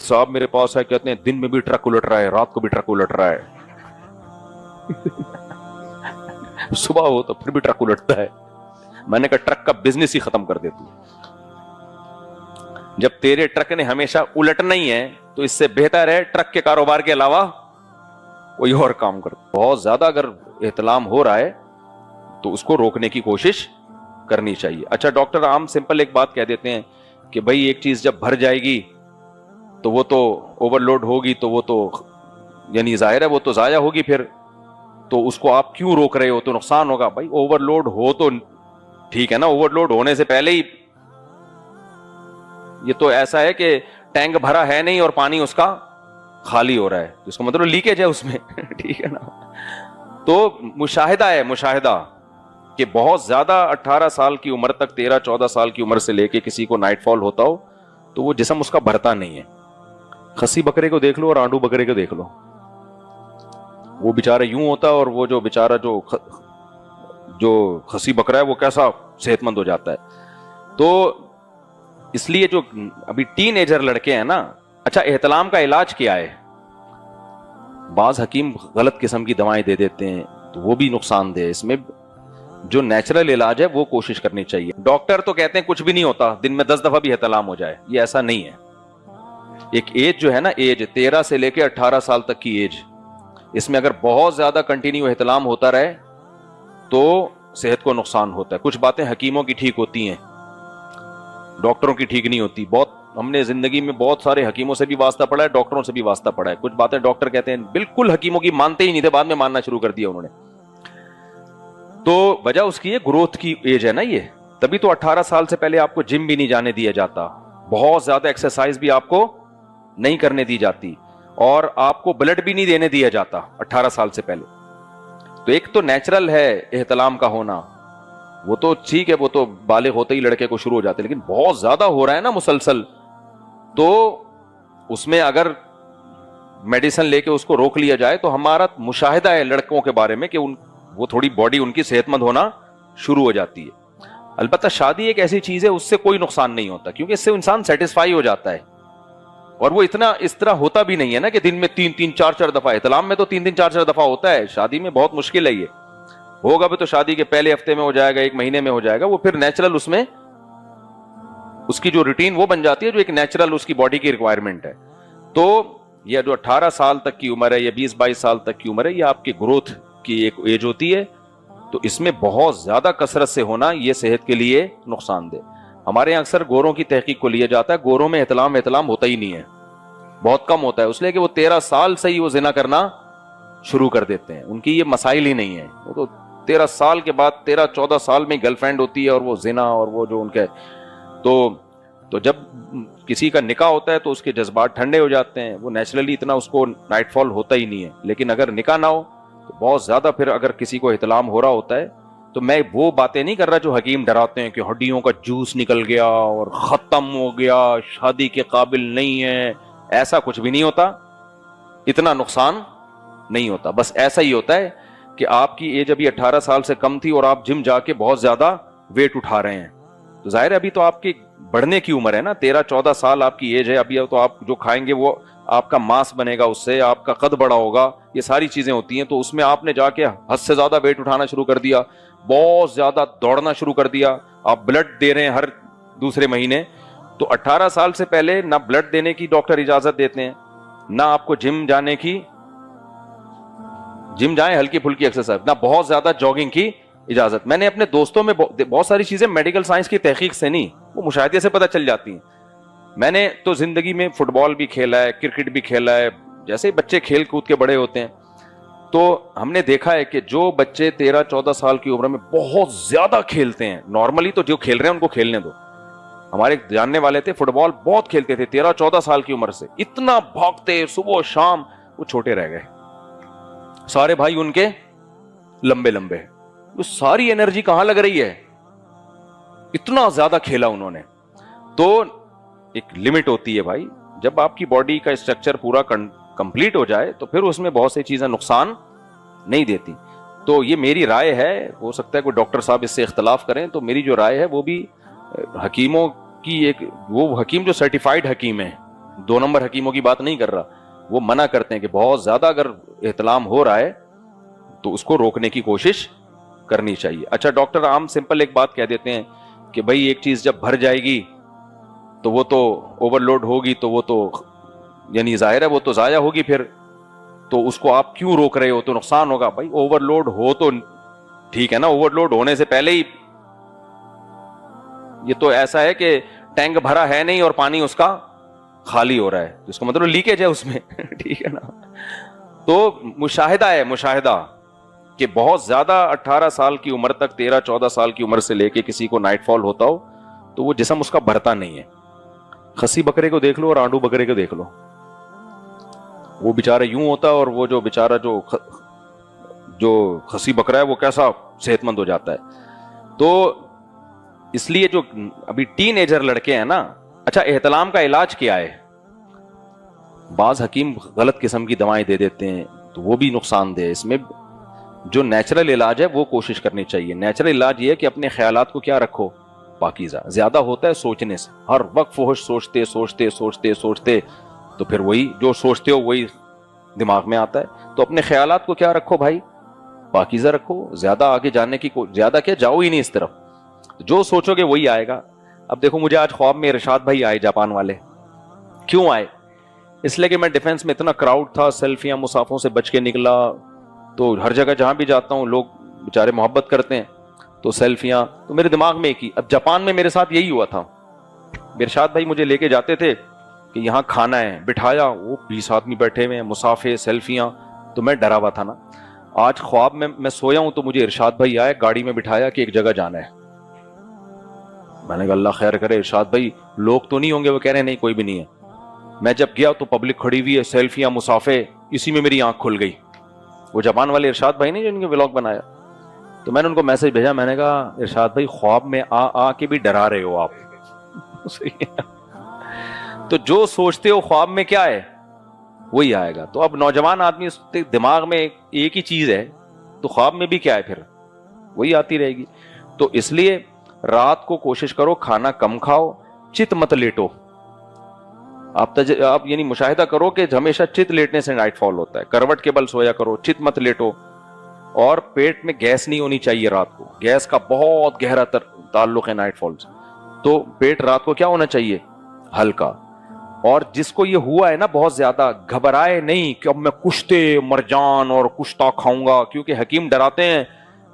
صاحب میرے پاس ہے, کہتے ہیں دن میں بھی ٹرک الٹ رہا ہے, رات کو بھی ٹرک الٹ رہا ہے. صبح ہو تو پھر بھی ٹرک الٹتا ہے. میں نے کہا ٹرک کا بزنس ہی ختم کر دے تو. جب تیرے ٹرک نے ہمیشہ الٹنا ہی ہے تو اس سے بہتر ہے ٹرک کے کاروبار کے علاوہ کوئی اور کام کر. بہت زیادہ اگر احتلام ہو رہا ہے تو اس کو روکنے کی کوشش کرنی چاہیے. اچھا ڈاکٹر عام سمپل ایک بات کہہ دیتے ہیں کہ بھائی ایک چیز جب بھر جائے گی تو وہ تو اوور لوڈ ہوگی, تو وہ تو یعنی ظاہر ہے وہ تو ضائع ہوگی, پھر تو اس کو آپ کیوں روک رہے ہو, تو نقصان ہوگا. بھائی اوور لوڈ ہو تو ٹھیک ہے نا, اوور لوڈ ہونے سے پہلے ہی یہ تو ایسا ہے کہ ٹینک بھرا ہے نہیں اور پانی اس کا خالی ہو رہا ہے, اس کا مطلب لیکیج ہے اس میں. ٹھیک ہے نا. تو مشاہدہ ہے, مشاہدہ کہ بہت زیادہ 18 سال کی عمر تک, 13-14 سال کی عمر سے لے کے کسی کو نائٹ فال ہوتا ہو تو وہ جسم اس کا بھرتا نہیں ہے. خسی بکرے کو دیکھ لو اور آنڈو بکرے کو دیکھ لو, وہ بیچارہ یوں ہوتا ہے اور وہ جو بیچارہ جو خسی بکرا ہے وہ کیسا صحت مند ہو جاتا ہے. تو اس لیے جو ابھی ٹین ایجر لڑکے ہیں نا, اچھا احتلام کا علاج کیا ہے؟ بعض حکیم غلط قسم کی دوائیں دے دیتے ہیں تو وہ بھی نقصان دہ. اس میں جو نیچرل علاج ہے وہ کوشش کرنی چاہیے. ڈاکٹر تو کہتے ہیں کچھ بھی نہیں ہوتا, دن میں 10 دفعہ بھی احتلام ہو جائے, یہ ایسا نہیں ہے. ایک ایج جو ہے نا, ایج 13 سے لے کے 18 سال تک کی ایج, اس میں اگر بہت زیادہ کنٹینیو احتلام ہوتا رہے تو صحت کو نقصان ہوتا ہے. کچھ باتیں حکیموں کی ٹھیک ہوتی ہیں, ڈاکٹروں کی ٹھیک نہیں ہوتی. بہت ہم نے زندگی میں بہت سارے حکیموں سے بھی واسطہ پڑا ہے, ڈاکٹروں سے بھی واسطہ پڑا ہے. کچھ باتیں ڈاکٹر کہتے ہیں بالکل حکیموں کی مانتے ہی نہیں تھے, بعد میں ماننا شروع کر دیا انہوں نے. تو وجہ اس کی ہے گروتھ کی ایج ہے نا یہ, تبھی تو 18 سال سے پہلے آپ کو جم بھی نہیں جانے دیا جاتا, بہت زیادہ ایکسرسائز بھی آپ کو نہیں کرنے دی جاتی, اور آپ کو بلڈ بھی نہیں دینے دیا جاتا 18 سال سے پہلے. تو ایک تو نیچرل ہے احتلام کا ہونا, وہ تو ٹھیک ہے, وہ تو بالغ ہوتے ہی لڑکے کو شروع ہو جاتے, لیکن بہت زیادہ ہو رہا ہے نا مسلسل, تو اس میں اگر میڈیسن لے کے اس کو روک لیا جائے تو ہمارا مشاہدہ ہے لڑکوں کے بارے میں کہ وہ تھوڑی باڈی ان کی صحت مند ہونا شروع ہو جاتی ہے. البتہ شادی ایک ایسی چیز ہے اس سے کوئی نقصان نہیں ہوتا, کیونکہ اس سے انسان سیٹسفائی ہو جاتا ہے, اور وہ اتنا اس طرح ہوتا بھی نہیں ہے نا کہ دن میں 3-3 4-4 دفعہ. احتلام میں تو 3-3 4-4 دفعہ ہوتا ہے, شادی میں بہت مشکل ہے. یہ ہوگا بھی تو شادی کے پہلے ہفتے میں ہو جائے گا, 1 مہینے میں ہو جائے گا, وہ پھر نیچرل اس میں اس کی جو روٹین وہ بن جاتی ہے جو ایک نیچرل اس کی باڈی کی ریکوائرمنٹ ہے. تو یہ جو 18 سال تک کی عمر ہے یا 20-22 سال تک کی عمر ہے, یہ آپ کی گروتھ کی ایک ایج ہوتی ہے, تو اس میں بہت زیادہ کثرت سے ہونا یہ صحت کے لیے نقصان دہ. ہمارے یہاں اکثر گوروں کی تحقیق کو لیا جاتا ہے, گوروں میں احتلام ہوتا ہی نہیں ہے, بہت کم ہوتا ہے, اس لیے کہ وہ 13 سال سے ہی وہ زنا کرنا شروع کر دیتے ہیں, ان کی یہ مسائل ہی نہیں ہے. وہ تو 13 سال کے بعد 13-14 سال میں گرل فرینڈ ہوتی ہے, اور وہ زنا اور وہ جو ان کے تو جب کسی کا نکاح ہوتا ہے تو اس کے جذبات ٹھنڈے ہو جاتے ہیں, وہ نیچرلی اتنا اس کو نائٹ فال ہوتا ہی نہیں ہے. لیکن اگر نکاح نہ ہو تو بہت زیادہ پھر اگر کسی کو احتلام ہو رہا ہوتا ہے, تو میں وہ باتیں نہیں کر رہا جو حکیم ڈراتے ہیں کہ ہڈیوں کا جوس نکل گیا اور ختم ہو گیا, شادی کے قابل نہیں ہے, ایسا کچھ بھی نہیں ہوتا, اتنا نقصان نہیں ہوتا. بس ایسا ہی ہوتا ہے کہ آپ کی ایج ابھی 18 سال سے کم تھی اور آپ جم جا کے بہت زیادہ ویٹ اٹھا رہے ہیں, تو ظاہر ہے ابھی تو آپ کی بڑھنے کی عمر ہے نا, 13-14 سال آپ کی ایج ہے ابھی, تو آپ جو کھائیں گے وہ آپ کا ماس بنے گا, اس سے آپ کا قد بڑا ہوگا, یہ ساری چیزیں ہوتی ہیں. تو اس میں آپ نے جا کے حد سے زیادہ ویٹ اٹھانا شروع کر دیا, بہت زیادہ دوڑنا شروع کر دیا, آپ بلڈ دے رہے ہیں ہر دوسرے مہینے, تو 18 سال سے پہلے نہ بلڈ دینے کی ڈاکٹر اجازت دیتے ہیں, نہ آپ کو جم جانے کی, جم جائیں ہلکی پھلکی ایکسرسائز, نہ بہت زیادہ جاگنگ کی اجازت. میں نے اپنے دوستوں میں بہت ساری چیزیں میڈیکل سائنس کی تحقیق سے نہیں, وہ مشاہدے سے پتہ چل جاتی ہیں. میں نے تو زندگی میں فٹ بال بھی کھیلا ہے, کرکٹ بھی کھیلا ہے, جیسے بچے کھیل کود کے بڑے ہوتے ہیں, تو ہم نے دیکھا ہے کہ جو بچے 13-14 سال کی عمر میں بہت زیادہ کھیلتے ہیں, نارملی تو جو کھیل رہے ہیں ان کو کھیلنے دو, ہمارے جاننے والے تھے فٹ بال بہت کھیلتے تھے 13-14 سال کی عمر سے, اتنا بھاگتے صبح شام, وہ چھوٹے رہ گئے, سارے بھائی ان کے لمبے لمبے, وہ ساری انرجی کہاں لگ رہی ہے, اتنا زیادہ کھیلا انہوں نے. تو ایک لمٹ ہوتی ہے بھائی, جب آپ کی باڈی کا اسٹرکچر پورا کمپلیٹ ہو جائے تو پھر اس میں بہت سی چیزیں نقصان نہیں دیتی. تو یہ میری رائے ہے, ہو سکتا ہے کوئی ڈاکٹر صاحب اس سے اختلاف کریں, تو میری جو رائے ہے وہ بھی حکیموں کی ایک, وہ حکیم جو سرٹیفائیڈ حکیم ہیں دو نمبر حکیموں کی بات نہیں کر رہا, وہ منع کرتے ہیں کہ بہت زیادہ اگر احتلام ہو رہا ہے تو اس کو روکنے کی کوشش کرنی چاہیے. اچھا ڈاکٹر عام سمپل ایک بات کہہ دیتے ہیں کہ بھائی ایک چیز جب بھر جائے گی تو وہ تو اوور لوڈ ہوگی, تو وہ تو یعنی ظاہر ہے وہ تو ضائع ہوگی, پھر تو اس کو آپ کیوں روک رہے ہو, تو نقصان ہوگا. بھائی اوور لوڈ ہو تو ٹھیک ہے نا, اوور لوڈ ہونے سے پہلے ہی یہ تو ایسا ہے کہ ٹینک بھرا ہے نہیں اور پانی اس کا خالی ہو رہا ہے, اس کا مطلب لیکیج ہے اس میں ٹھیک ہے نا. تو مشاہدہ ہے, مشاہدہ کہ بہت زیادہ 18 سال کی عمر تک, 13-14 سال کی عمر سے لے کے کسی کو نائٹ فال ہوتا ہو تو وہ جسم اس کا بھرتا نہیں ہے. خسی بکرے کو دیکھ لو اور آنڈو بکرے کو دیکھ لو, وہ بیچارہ یوں ہوتا ہے, اور وہ جو بیچارہ جو خسی بکرا ہے وہ کیسا صحت مند ہو جاتا ہے. تو اس لیے جو ابھی ٹین ایجر لڑکے ہیں نا, اچھا احتلام کا علاج کیا ہے؟ بعض حکیم غلط قسم کی دوائیں دے دیتے ہیں تو وہ بھی نقصان دہ. اس میں جو نیچرل علاج ہے وہ کوشش کرنی چاہیے. نیچرل علاج یہ ہے کہ اپنے خیالات کو کیا رکھو, پاکیزہ. زیادہ ہوتا ہے سوچنے سے, ہر وقت فحش سوچتے سوچتے سوچتے سوچتے تو پھر وہی جو سوچتے ہو وہی دماغ میں آتا ہے. تو اپنے خیالات کو کیا رکھو بھائی, پاکیزہ رکھو. زیادہ آگے جانے کی زیادہ کیا, جاؤ ہی نہیں اس طرف, جو سوچو گے وہی آئے گا. اب دیکھو مجھے آج خواب میں ارشاد بھائی آئے, جاپان والے. کیوں آئے؟ اس لیے کہ میں ڈیفنس میں اتنا کراؤڈ تھا, سیلفیاں مسافوں سے بچ کے نکلا, تو ہر جگہ جہاں بھی جاتا ہوں لوگ بیچارے محبت کرتے ہیں تو سیلفیاں, تو میرے دماغ میں ایک ہی. اب جاپان میں میرے ساتھ یہی ہوا تھا, ارشاد بھائی مجھے لے کے جاتے تھے کہ یہاں کھانا ہے, بٹھایا, وہ 20 آدمی بیٹھے ہوئے ہیں, مسافے, سیلفیاں, تو میں ڈرا ہوا تھا نا. آج خواب میں سویا ہوں تو مجھے ارشاد بھائی آئے, گاڑی میں بٹھایا کہ ایک جگہ جانا ہے. میں نے کہا اللہ خیر کرے. ارشاد بھائی لوگ تو نہیں ہوں گے؟ وہ کہہ رہے ہیں نہیں کوئی بھی نہیں ہے. میں جب گیا تو پبلک کھڑی ہوئی ہے, سیلفیاں, مسافے, اسی میں میری آنکھ کھل گئی. وہ جاپان والے ارشاد بھائی نے جو ان کے ولاگ بنایا, تو میں نے ان کو میسج بھیجا, میں نے کہا ارشاد بھائی خواب میں آ کے بھی ڈرا رہے ہو آپ. تو جو سوچتے ہو خواب میں کیا ہے وہی آئے گا. تو اب نوجوان آدمی دماغ میں ایک ہی چیز ہے, تو خواب میں بھی کیا ہے, پھر وہی آتی رہے گی. تو اس لیے رات کو کوشش کرو کھانا کم کھاؤ, چت مت لیٹو. آپ یعنی مشاہدہ کرو کہ ہمیشہ چت لیٹنے سے نائٹ فال ہوتا ہے. کروٹ کے بل سویا کرو, چت مت لیٹو. اور پیٹ میں گیس نہیں ہونی چاہیے رات کو, گیس کا بہت گہرا تعلق ہے نائٹ فال سے. تو پیٹ رات کو کیا ہونا چاہیے, ہلکا. اور جس کو یہ ہوا ہے نا بہت زیادہ, گھبرائے نہیں کہ اب میں کشتے مرجان اور کشتہ کھاؤں گا, کیونکہ حکیم ڈراتے ہیں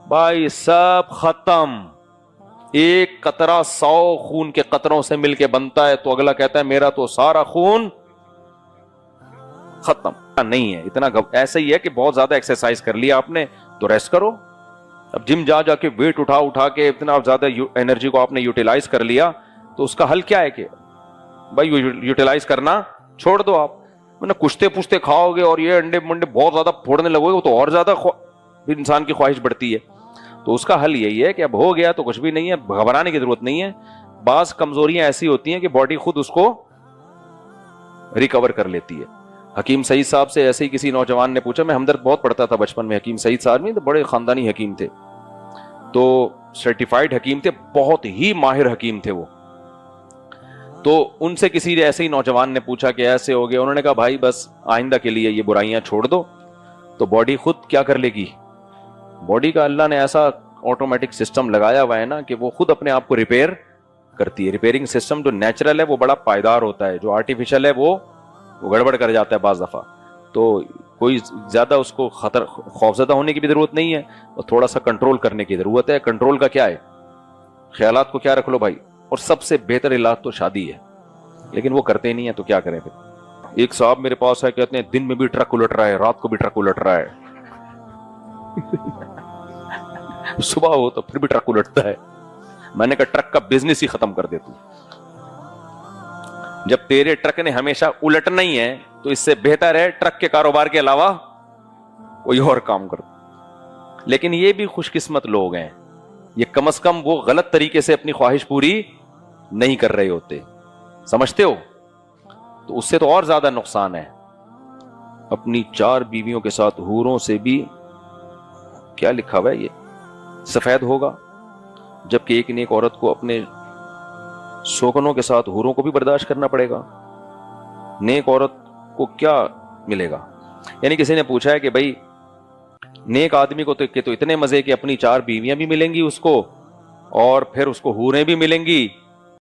بھائی سب ختم, ایک قطرہ 100 خون کے قطروں سے مل کے بنتا ہے, تو اگلا کہتا ہے میرا تو سارا خون ختم. نہیں ہے اتنا ایسا ہی ہے کہ بہت زیادہ ایکسرسائز کر لیا آپ نے تو ریسٹ کرو. اب جم جا کے ویٹ اٹھا کے اتنا زیادہ انرجی کو آپ نے یوٹیلائز کر لیا, تو اس کا حل کیا ہے کہ بھائی یوٹیلائز کرنا چھوڑ دو. آپ کشتے پوچھتے کھاؤ گے اور یہ انڈے منڈے بہت زیادہ پھوڑنے لگو گے تو اور زیادہ انسان کی خواہش بڑھتی ہے. تو اس کا حل یہی ہے کہ اب ہو گیا تو کچھ بھی نہیں ہے, گھبرانے کی ضرورت نہیں ہے. بعض کمزوریاں ایسی ہوتی ہیں کہ باڈی خود اس کو ریکور کر لیتی ہے. حکیم سعید صاحب سے ایسے ہی کسی نوجوان نے پوچھا, میں ہمدرد بہت پڑھتا تھا بچپن میں, حکیم سعید صاحب نہیں تو بڑے خاندانی حکیم تھے, تو سرٹیفائیڈ حکیم تھے, بہت ہی ماہر حکیم تھے وہ. تو ان سے کسی ایسے ہی نوجوان نے پوچھا کہ ایسے ہو گیا, انہوں نے کہا بھائی بس آئندہ کے لیے یہ برائیاں چھوڑ دو تو باڈی خود کیا کر لے گی. باڈی کا اللہ نے ایسا آٹومیٹک سسٹم لگایا ہوا ہے نا کہ وہ خود اپنے آپ کو ریپیئر کرتی ہے. ریپیئرنگ سسٹم جو نیچرل ہے وہ بڑا پائیدار ہوتا ہے, جو آرٹیفیشل ہے وہ گڑبڑ کر جاتا ہے بعض دفعہ. تو کوئی زیادہ اس کو خوفزدہ ہونے کی بھی ضرورت نہیں ہے, اور تھوڑا سا کنٹرول کرنے کی ضرورت ہے. کنٹرول کا کیا ہے, خیالات کو کیا رکھ لو بھائی. اور سب سے بہتر علاج تو شادی ہے, لیکن وہ کرتے نہیں ہیں تو کیا کریں پھر. ایک صاحب میرے پاس ہے, کہتے ہیں دن میں بھی ٹرک الٹ رہا ہے, رات کو بھی ٹرک الٹ رہا ہے. صبح ہو تو پھر بھی ٹرک الٹتا ہے. میں نے کہا ٹرک کا بزنس ہی ختم کر دے تو. جب تیرے ٹرک نے ہمیشہ الٹنا ہی ہے تو اس سے بہتر ہے ٹرک کے کاروبار کے علاوہ کوئی اور کام کر. لیکن یہ بھی خوش قسمت لوگ ہیں, یہ کم از کم وہ غلط طریقے سے اپنی خواہش پوری نہیں کر رہے ہوتے, سمجھتے ہو. تو اس سے تو اور زیادہ نقصان ہے. اپنی 4 بیویوں کے ساتھ حوروں سے بھی, کیا لکھا ہوا ہے یہ, سفید ہوگا, جبکہ ایک نیک عورت کو اپنے سوکنوں کے ساتھ حوروں کو بھی برداشت کرنا پڑے گا. نیک عورت کو کیا ملے گا؟ یعنی کسی نے پوچھا ہے کہ بھائی نیک آدمی کو تو اتنے مزے کہ اپنی 4 بیویاں بھی ملیں گی اس کو، اور پھر اس کو حوریں بھی ملیں گی،